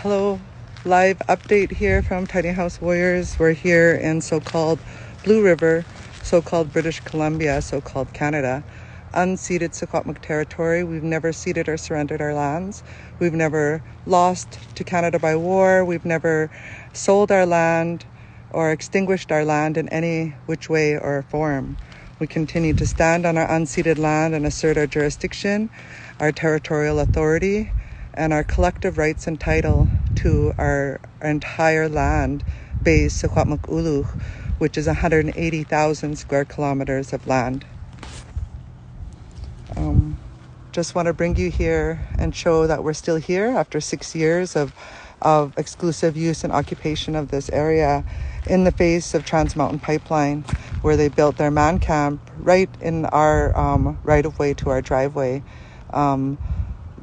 Hello, live update here from Tiny House Warriors. We're here in so-called Blue River, so-called British Columbia, so-called Canada, unceded Secwepemc territory. We've never ceded or surrendered our lands. We've never lost to Canada by war. We've never sold our land or extinguished our land in any which way or form. We continue to stand on our unceded land and assert our jurisdiction, our territorial authority, and our collective rights and title to our entire land base, Secwepemc Uluk, which is 180,000 square kilometers of land. Just want to bring you here and show that we're still here after 6 years of exclusive use and occupation of this area in the face of Trans Mountain Pipeline, where they built their man camp right in our right-of-way to our driveway.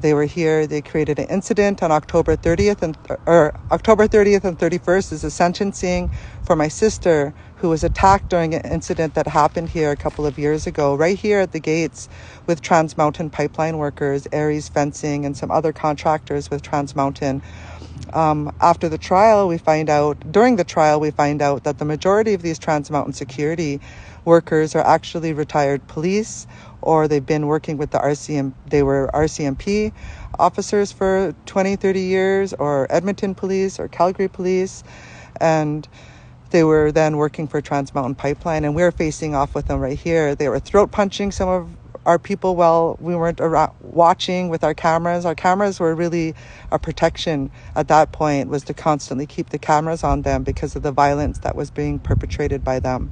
They were here. They created an incident on October 30th and 31st is a sentencing for my sister, who was attacked during an incident that happened here a couple of years ago, right here at the gates with Trans Mountain Pipeline workers, Aries Fencing, and some other contractors with Trans Mountain. During the trial, we find out that the majority of these Trans Mountain security workers are actually retired police, or they've been working with they were RCMP officers for 20, 30 years, or Edmonton Police or Calgary Police, and they were then working for Trans Mountain Pipeline, and we were facing off with them right here. They were throat punching some of our people while we weren't around, watching with our cameras. Our cameras were really a protection at that point, was to constantly keep the cameras on them because of the violence that was being perpetrated by them.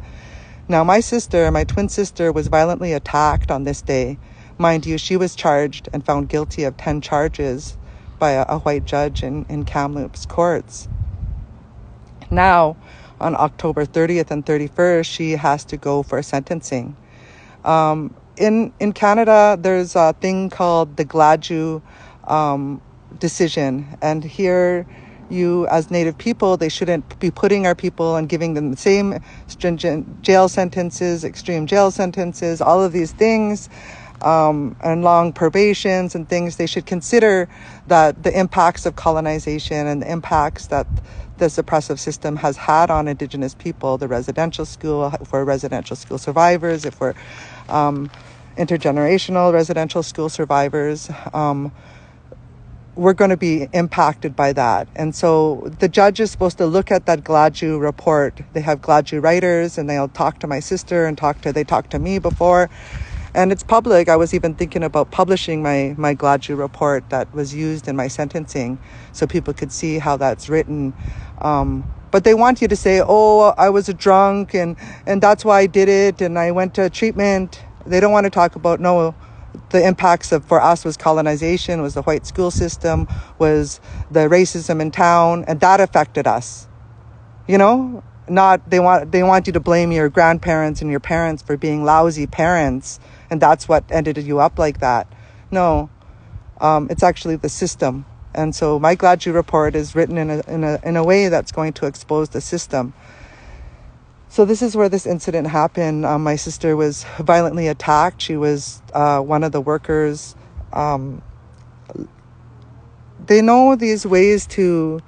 Now, my twin sister, was violently attacked on this day. Mind you, she was charged and found guilty of 10 charges by a white judge in Kamloops courts. Now, on October 30th and 31st, she has to go for sentencing. In Canada, there's a thing called the Gladue decision, and here, you as Native people, they shouldn't be putting our people and giving them the same stringent jail sentences, extreme jail sentences, all of these things, and long probations and things. They should consider that the impacts of colonization and the impacts that this oppressive system has had on Indigenous people, the residential school, for residential school survivors, if we're intergenerational residential school survivors, we're going to be impacted by that. And so the judge is supposed to look at that Gladue report. They have Gladue writers, and they'll talk to my sister and they talked to me before. And it's public. I was even thinking about publishing my Gladue report that was used in my sentencing so people could see how that's written. But they want you to say, oh, I was a drunk and that's why I did it, and I went to treatment. They don't want to talk about, the impacts for us was colonization, was the white school system, was the racism in town, and that affected us. They want you to blame your grandparents and your parents for being lousy parents, and that's what ended you up like that. No, it's actually the system. And so my Gladue report is written in a way that's going to expose the system. So this is where this incident happened. My sister was violently attacked. She was one of the workers. They know these ways to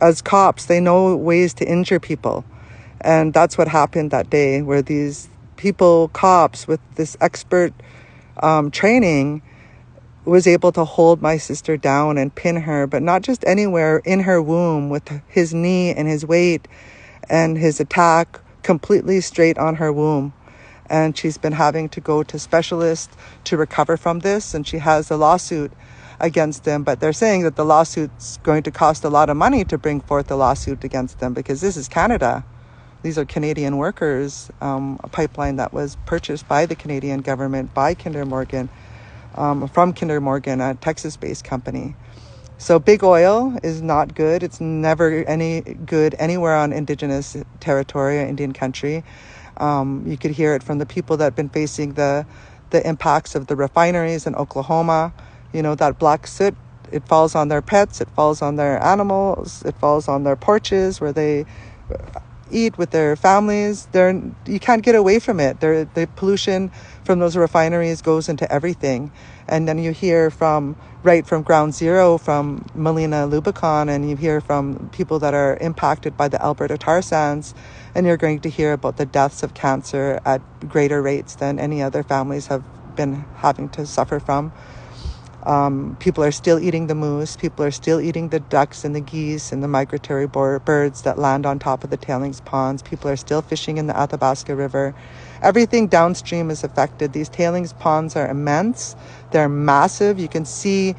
as cops, they know ways to injure people. And that's what happened that day, where these people, cops with this expert training, was able to hold my sister down and pin her, but not just anywhere, in her womb, with his knee and his weight and his attack completely straight on her womb. And she's been having to go to specialists to recover from this, and she has a lawsuit against them, but they're saying that the lawsuit's going to cost a lot of money to bring forth a lawsuit against them, because this is Canada. These are Canadian workers, a pipeline that was purchased by the Canadian government, by Kinder Morgan, from Kinder Morgan, a Texas-based company. So big oil is not good. It's never any good anywhere on Indigenous territory or Indian country. You could hear it from the people that have been facing the impacts of the refineries in Oklahoma. That black soot, it falls on their pets, it falls on their animals, it falls on their porches where they eat with their families. You can't get away from it. The pollution from those refineries goes into everything. And then you hear right from ground zero from Melina Lubicon, and you hear from people that are impacted by the Alberta tar sands, and you're going to hear about the deaths of cancer at greater rates than any other families have been having to suffer from. People are still eating the moose. People are still eating the ducks and the geese and the migratory birds that land on top of the tailings ponds. People are still fishing in the Athabasca River. Everything downstream is affected. These tailings ponds are immense. They're massive. You can see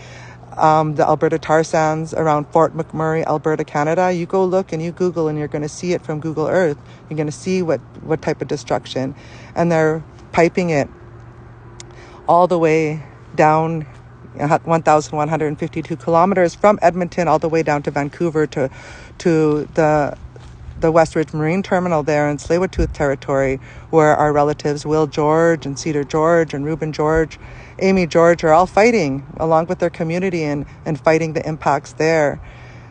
the Alberta tar sands around Fort McMurray, Alberta, Canada. You go look and you Google, and you're going to see it from Google Earth. You're going to see what type of destruction. And they're piping it all the way down 1,152 kilometers from Edmonton all the way down to Vancouver to the Westridge Marine Terminal there in Tsleil-Waututh territory, where our relatives Will George and Cedar George and Reuben George, Amy George are all fighting along with their community and fighting the impacts there.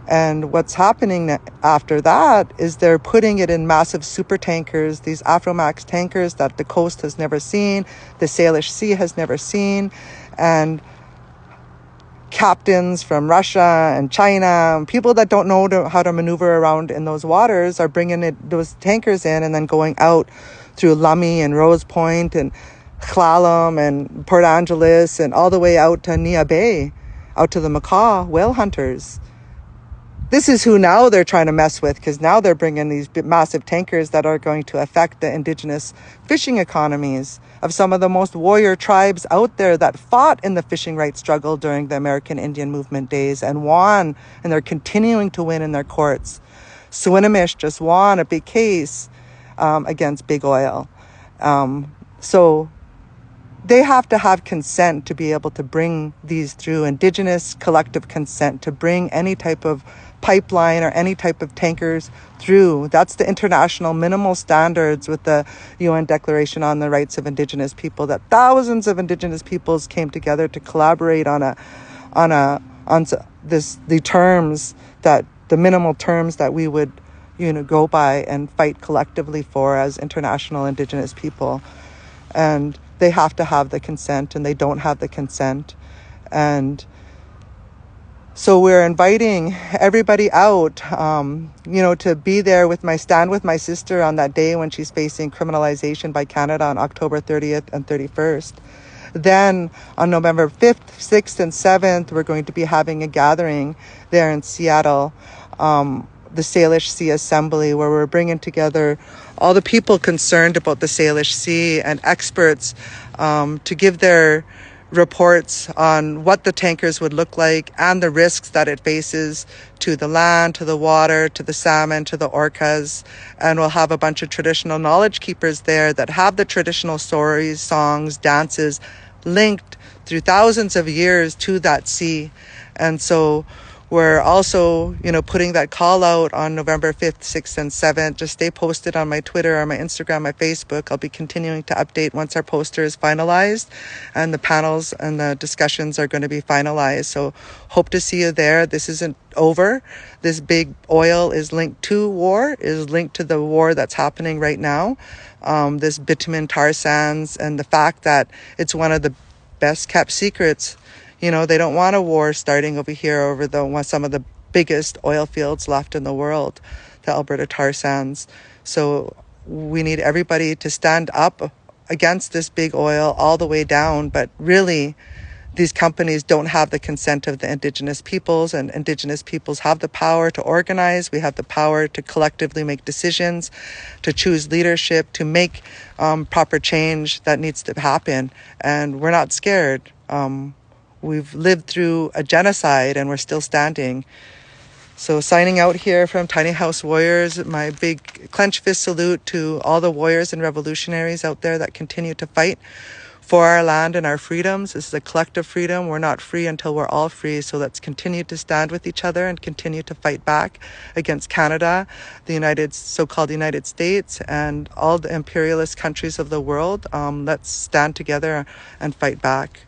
And what's happening after that is they're putting it in massive super tankers, these Aframax tankers that the coast has never seen, the Salish Sea has never seen, and captains from Russia and China, people that don't know how to maneuver around in those waters, are bringing those tankers in and then going out through Lummi and Rose Point and Clallam and Port Angeles and all the way out to Nia Bay, out to the Macaw whale hunters. This is who now they're trying to mess with, because now they're bringing these massive tankers that are going to affect the indigenous fishing economies of some of the most warrior tribes out there that fought in the fishing rights struggle during the American Indian movement days and won, and they're continuing to win in their courts. Swinomish just won a big case against Big Oil. So they have to have consent to be able to bring these through, Indigenous collective consent to bring any type of pipeline or any type of tankers through. That's the international minimal standards with the UN Declaration on the Rights of Indigenous People, that thousands of Indigenous peoples came together to collaborate on the terms, that the minimal terms that we would go by and fight collectively for as international Indigenous people. And they have to have the consent, and they don't have the consent. And so we're inviting everybody out, to be there stand with my sister on that day when she's facing criminalization by Canada on October 30th and 31st. Then on November 5th, 6th, and 7th, we're going to be having a gathering there in Seattle, the Salish Sea Assembly, where we're bringing together all the people concerned about the Salish Sea and experts to give their reports on what the tankers would look like and the risks that it faces to the land, to the water, to the salmon, to the orcas. And we'll have a bunch of traditional knowledge keepers there that have the traditional stories, songs, dances linked through thousands of years to that sea. And so we're also, putting that call out on November 5th, 6th, and 7th. Just stay posted on my Twitter, on my Instagram, my Facebook. I'll be continuing to update once our poster is finalized and the panels and the discussions are going to be finalized. So hope to see you there. This isn't over. This big oil is linked to war, is linked to the war that's happening right now. This bitumen tar sands, and the fact that it's one of the best kept secrets. They don't want a war starting over here over some of the biggest oil fields left in the world, the Alberta tar sands. So we need everybody to stand up against this big oil all the way down. But really, these companies don't have the consent of the Indigenous peoples, and Indigenous peoples have the power to organize. We have the power to collectively make decisions, to choose leadership, to make proper change that needs to happen. And we're not scared. We've lived through a genocide and we're still standing. So signing out here from Tiny House Warriors, my big clenched fist salute to all the warriors and revolutionaries out there that continue to fight for our land and our freedoms. This is a collective freedom. We're not free until we're all free. So let's continue to stand with each other and continue to fight back against Canada, the so-called United States, and all the imperialist countries of the world. Let's stand together and fight back.